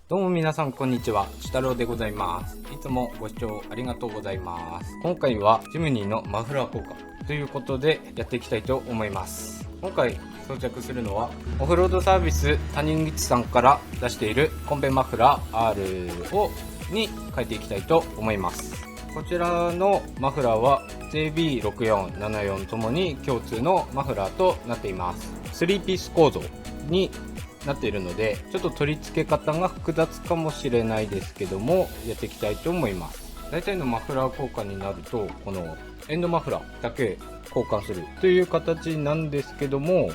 どうも皆さんこんにちは、ちたろうでございます。いつもご視聴ありがとうございます。今回はジムニーのマフラー交換ということでやっていきたいと思います。今回装着するのはオフロードサービスタニグチさんから出しているコンペマフラー R に変えていきたいと思います。こちらのマフラーは JB64、74ともに共通のマフラーとなっています。3ピース構造になっているので、ちょっと取り付け方が複雑かもしれないですけども、やっていきたいと思います。大体のマフラー交換になると、このエンドマフラーだけ交換するという形なんですけども、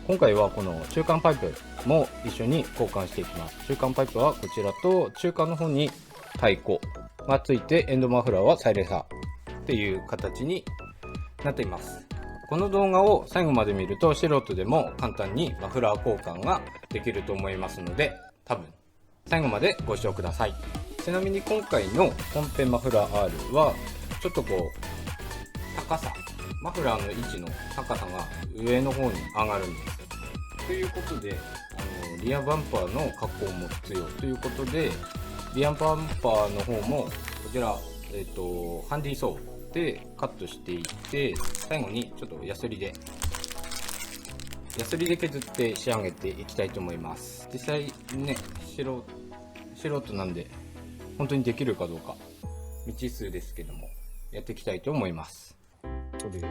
今回はこの中間パイプも一緒に交換していきます。中間パイプはこちらと、中間の方に太鼓がついて、エンドマフラーはサイレンサーっていう形になっています。この動画を最後まで見ると素人でも簡単にマフラー交換ができると思いますので、多分最後までご視聴ください。ちなみに今回のコンペマフラー R はちょっとこう高さ、マフラーの位置の高さが上の方に上がるんです。ということでリアバンパーの加工も必要ということで、リアバンパーの方もこちら、ハンディソーでカットしていって、最後にちょっとヤスリで削って仕上げていきたいと思います。実際ね、素人なんで本当にできるかどうか未知数ですけども、やっていきたいと思います。これで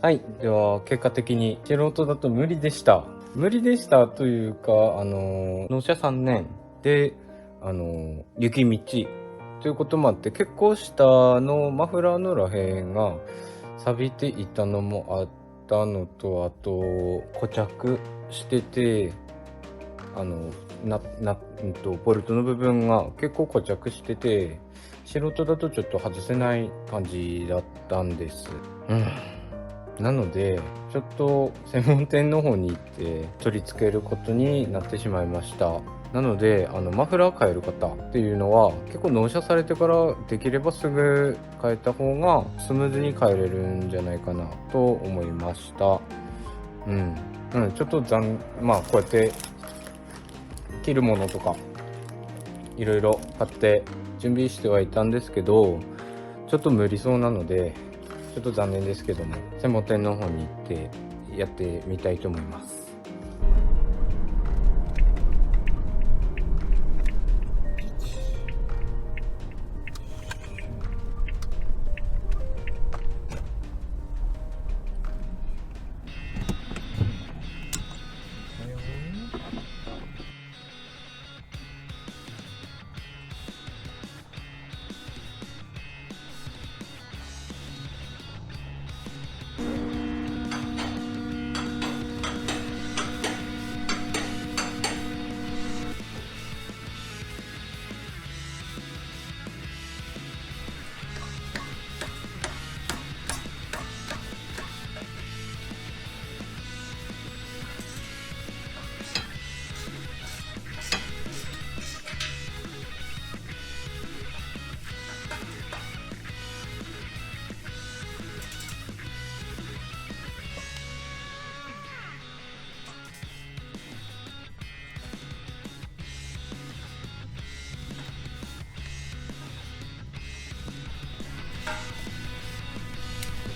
はい、では結果的に素人だと無理でしたというか、納車3年で雪道ということもあって、結構下のマフラーのらへんが錆びていたのもあったのと、あと固着してて、ボルトの部分が結構固着してて、素人だとちょっと外せない感じだったんです。なのでちょっと専門店の方に行って取り付けることになってしまいました。なのでマフラー変える方っていうのは結構納車されてからできればすぐ変えた方がスムーズに変えれるんじゃないかなと思いました。なのでちょっとこうやって切るものとかいろいろ買って準備してはいたんですけど、ちょっと無理そうなのでちょっと残念ですけども、専門店の方に行ってやってみたいと思います。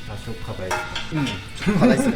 多少課題ですね。課題ですね。